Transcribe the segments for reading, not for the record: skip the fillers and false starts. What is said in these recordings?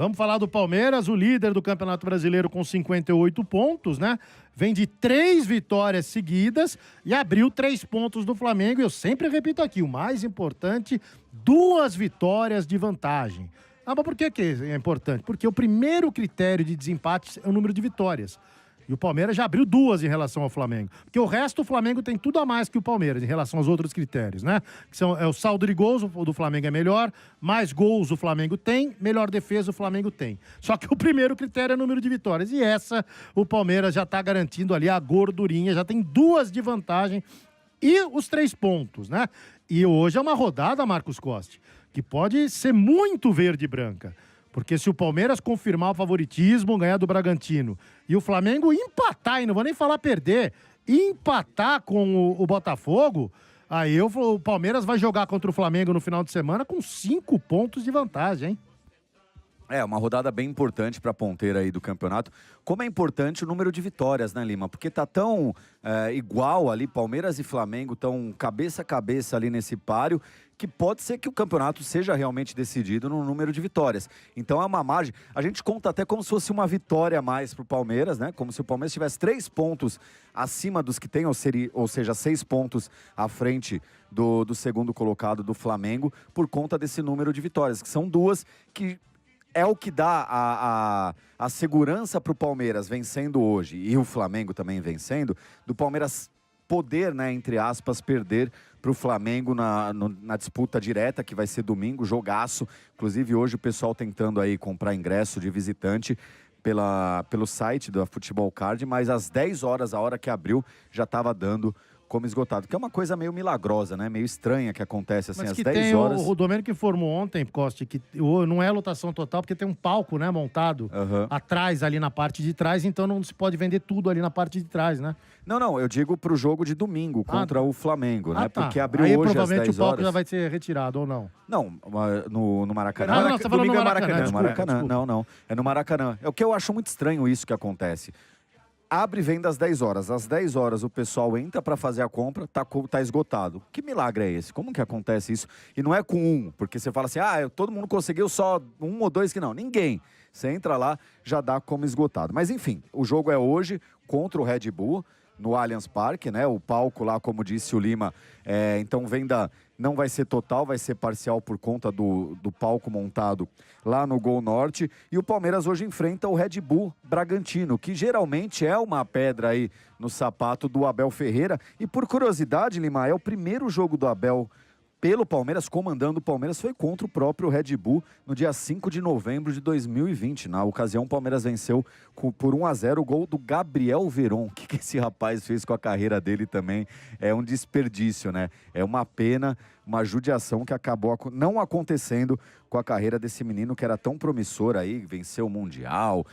Vamos falar do Palmeiras, o líder do Campeonato Brasileiro com 58 pontos, né? Vem de 3 vitórias seguidas e abriu 3 pontos do Flamengo. E eu sempre repito aqui, o mais importante, 2 vitórias de vantagem. Ah, mas por que é importante? Porque o primeiro critério de desempate é o número de vitórias. E o Palmeiras já abriu 2 em relação ao Flamengo. Porque o resto, o Flamengo tem tudo a mais que o Palmeiras em relação aos outros critérios, né? Que são, o saldo de gols, o do Flamengo é melhor, mais gols o Flamengo tem, melhor defesa o Flamengo tem. Só que o primeiro critério é o número de vitórias. E essa, o Palmeiras já está garantindo ali a gordurinha, já tem 2 de vantagem e os 3 pontos, né? E hoje é uma rodada, Marcos Costa, que pode ser muito verde e branca. Porque se o Palmeiras confirmar o favoritismo, ganhar do Bragantino, e o Flamengo empatar, e não vou nem falar perder, empatar com o Botafogo, aí o Palmeiras vai jogar contra o Flamengo no final de semana com 5 pontos de vantagem, hein? É, uma rodada bem importante para a ponteira aí do campeonato. Como é importante o número de vitórias, né, Lima? Porque tá tão igual ali, Palmeiras e Flamengo estão cabeça a cabeça ali nesse páreo, que pode ser que o campeonato seja realmente decidido no número de vitórias. Então é uma margem. A gente conta até como se fosse uma vitória a mais para o Palmeiras, né? Como se o Palmeiras tivesse 3 pontos acima dos que tem, ou seja, 6 pontos à frente do segundo colocado do Flamengo, por conta desse número de vitórias, que são 2 que é o que dá a segurança para o Palmeiras vencendo hoje, e o Flamengo também vencendo, do Palmeiras poder, né, entre aspas, perder para o Flamengo na disputa direta, que vai ser domingo, jogaço. Inclusive hoje o pessoal tentando aí comprar ingresso de visitante pelo site da Futebol Card, mas às 10 horas, a hora que abriu, já estava dando como esgotado, que é uma coisa meio milagrosa, né? Meio estranha que acontece assim, Mas às que 10 tem horas. o Domênico informou ontem, Costa, que não é lotação total, porque tem um palco, né, montado atrás, ali na parte de trás, então não se pode vender tudo ali na parte de trás, né? Não, eu digo pro jogo de domingo contra o Flamengo, né? Tá. Porque abriu aí, hoje às provavelmente 10 o palco horas. já vai ser retirado, ou não? Não, no Maracanã. Não, você tá falando Domingo no é Maracanã, desculpa, Maracanã. desculpa. Não. É no Maracanã. É o que eu acho muito estranho isso que acontece. Abre e vende às 10 horas. Às 10 horas o pessoal entra para fazer a compra, tá esgotado. Que milagre é esse? Como que acontece isso? E não é com um, porque você fala assim, todo mundo conseguiu só 1 ou 2 que não. Ninguém. Você entra lá, já dá como esgotado. Mas enfim, o jogo é hoje contra o Red Bull, no Allianz Parque, né? O palco lá, como disse o Lima, então venda não vai ser total, vai ser parcial por conta do palco montado lá no Gol Norte. E o Palmeiras hoje enfrenta o Red Bull Bragantino, que geralmente é uma pedra aí no sapato do Abel Ferreira. E por curiosidade, Lima, é o primeiro jogo do Abel pelo Palmeiras, comandando o Palmeiras, foi contra o próprio Red Bull no dia 5 de novembro de 2020. Na ocasião, o Palmeiras venceu por 1-0 o gol do Gabriel Veron. O que esse rapaz fez com a carreira dele também é um desperdício, né? É uma pena, uma judiação que acabou não acontecendo com a carreira desse menino que era tão promissor aí, venceu o Mundial,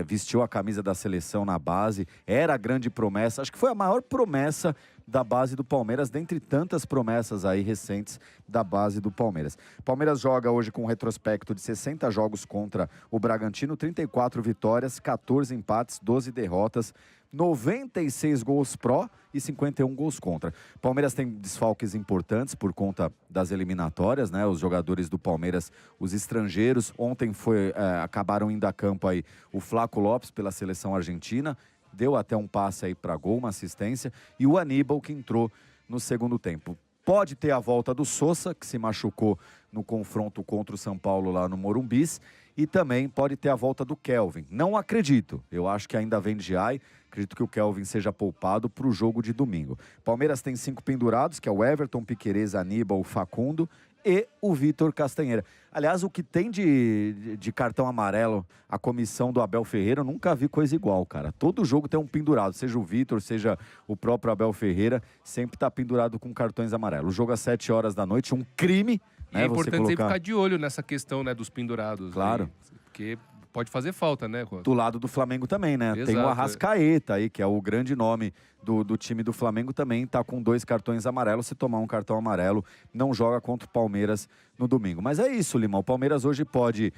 vestiu a camisa da seleção na base, era a grande promessa, acho que foi a maior promessa da base do Palmeiras, dentre tantas promessas aí recentes da base do Palmeiras. Palmeiras joga hoje com um retrospecto de 60 jogos contra o Bragantino, 34 vitórias, 14 empates, 12 derrotas, 96 gols pró e 51 gols contra. Palmeiras tem desfalques importantes por conta das eliminatórias, né? Os jogadores do Palmeiras, os estrangeiros, ontem acabaram indo a campo aí o Flaco Lopes pela seleção argentina, deu até um passe aí para gol, uma assistência, e o Aníbal que entrou no segundo tempo. Pode ter a volta do Sousa, que se machucou no confronto contra o São Paulo lá no Morumbis, e também pode ter a volta do Kelvin. Não acredito, eu acho que ainda vem de Jai, acredito que o Kelvin seja poupado para o jogo de domingo. Palmeiras tem 5 pendurados, que é o Everton, Piquerez, Aníbal, Facundo e o Vitor Castanheira. Aliás, o que tem de cartão amarelo, a comissão do Abel Ferreira, eu nunca vi coisa igual, cara. Todo jogo tem um pendurado, seja o Vitor, seja o próprio Abel Ferreira, sempre tá pendurado com cartões amarelos. O jogo às 7 horas da noite, um crime, né? É importante você sempre ficar de olho nessa questão, né, dos pendurados. Claro. Aí, porque pode fazer falta, né? Do lado do Flamengo também, né? Exato, tem o Arrascaeta aí, que é o grande nome do time do Flamengo também, tá com 2 cartões amarelos. Se tomar um cartão amarelo, não joga contra o Palmeiras no domingo. Mas é isso, Lima. O Palmeiras hoje pode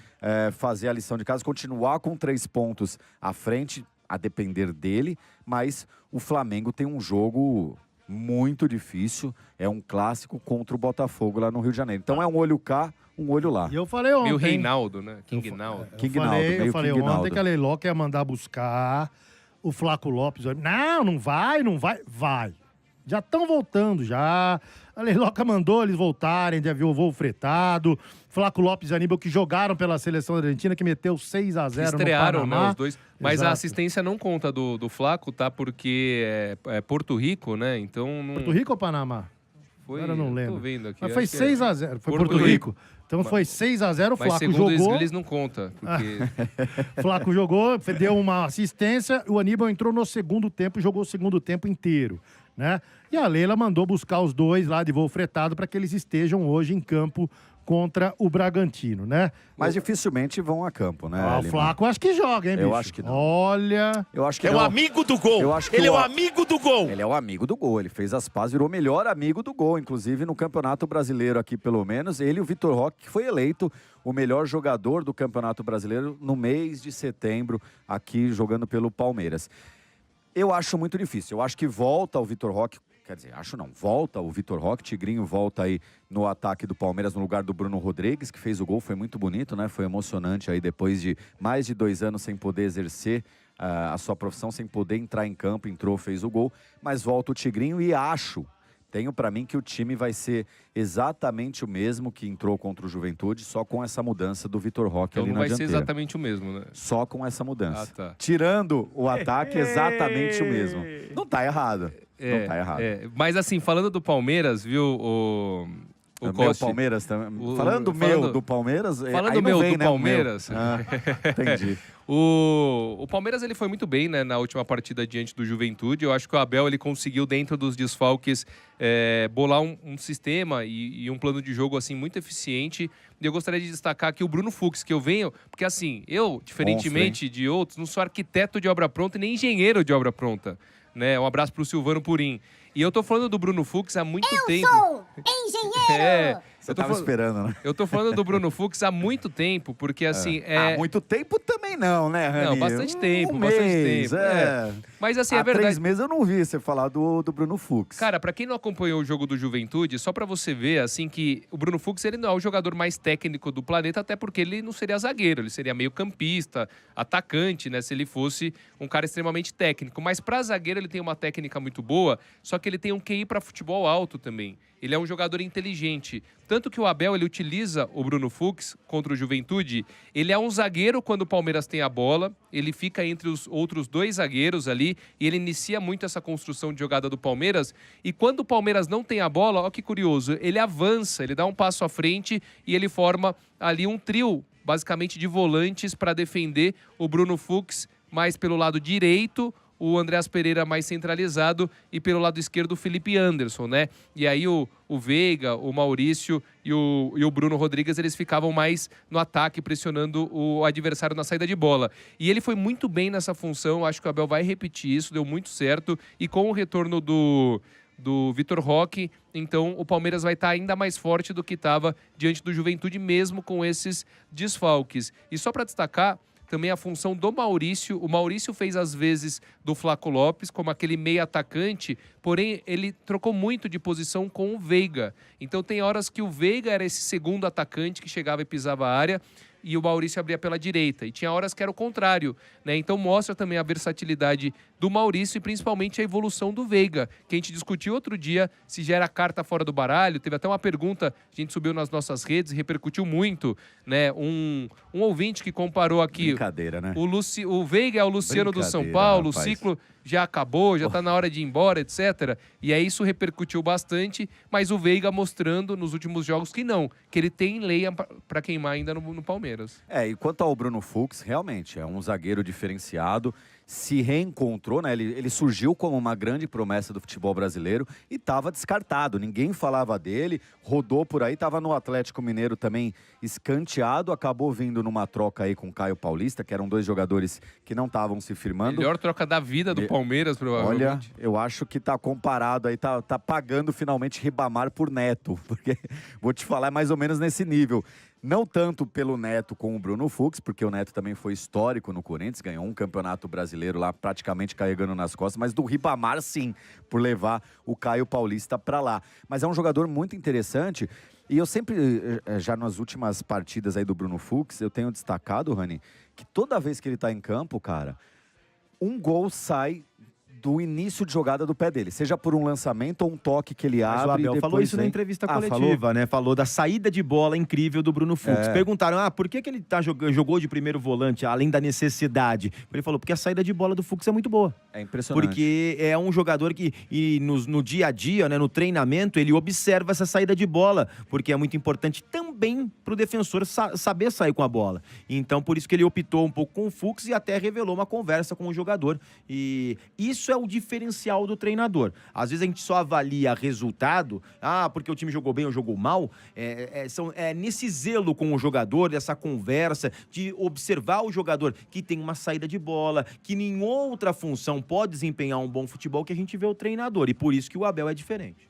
fazer a lição de casa, continuar com 3 pontos à frente, a depender dele, mas o Flamengo tem um jogo muito difícil. É um clássico contra o Botafogo lá no Rio de Janeiro. Então é um olho cá, um olho lá. E eu falei ontem... Meio Reinaldo, né? King Naldo. King Naldo, Eu meio falei King ontem Naldo. que a Leiloca ia mandar buscar o Flaco Lopes. Não vai. Vai. Já estão voltando, já. A Leiloca mandou eles voltarem de avião voo fretado. Flaco Lopes e Aníbal que jogaram pela seleção argentina, que meteu 6-0 Estrearam, no né, Panamá. os dois. Mas Exato. a assistência não conta do Flaco, tá? Porque é Porto Rico, né? Então não... Porto Rico ou Panamá? Foi, Agora eu não tô lembro. vendo aqui. Mas foi acho que é 6-0. Foi Porto Porto Rico. Rico. Então foi 6-0, o Mas Flaco segundo jogou. eles não conta, porque... Flaco jogou, deu uma assistência, o Aníbal entrou no segundo tempo e jogou o segundo tempo inteiro, né? E a Leila mandou buscar os dois lá de voo fretado para que eles estejam hoje em campo contra o Bragantino, né? Mas dificilmente vão a campo, né? O Lima? Flaco acho que joga, hein, Eu bicho? acho que não. Olha... Eu acho que É o não. amigo do gol. Eu acho que Ele é o- o amigo do gol. Ele é o amigo do gol, ele fez as pazes, virou o melhor amigo do gol, inclusive no Campeonato Brasileiro aqui, pelo menos. Ele e o Vitor Roque, que foi eleito o melhor jogador do Campeonato Brasileiro no mês de setembro, aqui jogando pelo Palmeiras. Eu acho muito difícil, eu acho que volta o Vitor Roque, quer dizer, acho não, volta o Vitor Roque, Tigrinho volta aí no ataque do Palmeiras no lugar do Bruno Rodrigues, que fez o gol, foi muito bonito, né? Foi emocionante aí depois de mais de 2 anos sem poder exercer a sua profissão, sem poder entrar em campo, entrou, fez o gol, mas volta o Tigrinho e tenho pra mim que o time vai ser exatamente o mesmo que entrou contra o Juventude, só com essa mudança do Vitor Roque Então ali não na vai ser dianteira. exatamente o mesmo, né? Só com essa mudança. Ah, tá. Tirando o ataque, exatamente o mesmo. Não tá errado. Não tá errado. Mas assim, falando do Palmeiras, viu, o O meu Costa? Palmeiras também. O- Falando do falando- meu, do Palmeiras. Falando aí não meu vem, do né, o meu. Palmeiras. Ah, entendi. O Palmeiras ele foi muito bem, né, na última partida diante do Juventude. Eu acho que o Abel ele conseguiu, dentro dos desfalques, bolar um sistema e um plano de jogo assim muito eficiente. E eu gostaria de destacar aqui o Bruno Fux, que eu venho... Porque assim, eu, diferentemente de outros, não sou arquiteto de obra pronta e nem engenheiro de obra pronta. Né? Um abraço pro Silvano Purim. E eu tô falando do Bruno Fux há muito tempo. Sou engenheiro! Você eu tô tava falando- esperando, né? Eu tô falando do Bruno Fux há muito tempo, porque assim... Há muito tempo também não, né, Rani? Não, bastante tempo, um bastante mês, tempo. É. Mas assim, Há é verdade. 3 meses eu não vi você falar do Bruno Fux. Cara, pra quem não acompanhou o jogo do Juventude, só pra você ver, assim, que o Bruno Fux, ele não é o jogador mais técnico do planeta, até porque ele não seria zagueiro, ele seria meio campista, atacante, né, se ele fosse um cara extremamente técnico. Mas pra zagueiro ele tem uma técnica muito boa, só que ele tem um QI pra futebol alto também. Ele é um jogador inteligente. Tanto que o Abel, ele utiliza o Bruno Fux contra o Juventude. Ele é um zagueiro quando o Palmeiras tem a bola. Ele fica entre os outros 2 zagueiros ali. E ele inicia muito essa construção de jogada do Palmeiras. E quando o Palmeiras não tem a bola, ó que curioso, ele avança, ele dá um passo à frente e ele forma ali um trio, basicamente de volantes, para defender o Bruno Fux mais pelo lado direito, o Andreas Pereira mais centralizado e pelo lado esquerdo o Felipe Anderson, né? E aí o Veiga, o Maurício e o Bruno Rodrigues, eles ficavam mais no ataque, pressionando o adversário na saída de bola. E ele foi muito bem nessa função, acho que o Abel vai repetir isso, deu muito certo. E com o retorno do Vitor Roque, então o Palmeiras vai estar ainda mais forte do que estava diante do Juventude, mesmo com esses desfalques. E só para destacar também a função do Maurício. O Maurício fez às vezes do Flaco Lopes como aquele meio atacante, porém ele trocou muito de posição com o Veiga. Então tem horas que o Veiga era esse segundo atacante que chegava e pisava a área e o Maurício abria pela direita. E tinha horas que era o contrário, né? Então mostra também a versatilidade do Maurício e principalmente a evolução do Veiga, que a gente discutiu outro dia se já era carta fora do baralho. Teve até uma pergunta, a gente subiu nas nossas redes e repercutiu muito, né? Um ouvinte que comparou aqui... Brincadeira, né? O Veiga é o Luciano do São Brincadeira, Paulo, rapaz. o ciclo já acabou, já tá na hora de ir embora, etc. E aí isso repercutiu bastante, mas o Veiga mostrando nos últimos jogos que não, que ele tem lenha para queimar ainda no Palmeiras. E quanto ao Bruno Fux, realmente é um zagueiro diferenciado, se reencontrou, né? Ele surgiu como uma grande promessa do futebol brasileiro e estava descartado, ninguém falava dele, rodou por aí, estava no Atlético Mineiro também escanteado, acabou vindo numa troca aí com o Caio Paulista, que eram 2 jogadores que não estavam se firmando. Melhor troca da vida do Palmeiras, Olha, provavelmente. eu acho que tá comparado aí, tá pagando finalmente Ribamar por Neto, porque vou te falar, é mais ou menos nesse nível. Não tanto pelo Neto com o Bruno Fux, porque o Neto também foi histórico no Corinthians, ganhou um campeonato brasileiro lá praticamente carregando nas costas, mas do Ribamar sim, por levar o Caio Paulista para lá. Mas é um jogador muito interessante e eu sempre, já nas últimas partidas aí do Bruno Fux, eu tenho destacado, Rani, que toda vez que ele tá em campo, cara, um gol sai do início de jogada do pé dele, seja por um lançamento ou um toque que ele Mas abre. o Abel e falou depois isso na vem. entrevista Falou? coletiva, né? Falou da saída de bola incrível do Bruno Fux. Perguntaram, por que ele jogou de primeiro volante, além da necessidade? Ele falou, porque a saída de bola do Fux é muito boa. É impressionante. Porque é um jogador que, no dia a dia, né, no treinamento, ele observa essa saída de bola, porque é muito importante também pro defensor saber sair com a bola. Então, por isso que ele optou um pouco com o Fux e até revelou uma conversa com o jogador. E isso é o diferencial do treinador. Às vezes a gente só avalia resultado, porque o time jogou bem ou jogou mal, nesse zelo com o jogador, dessa conversa, de observar o jogador que tem uma saída de bola, que em outra função pode desempenhar um bom futebol, que a gente vê o treinador. E por isso que o Abel é diferente.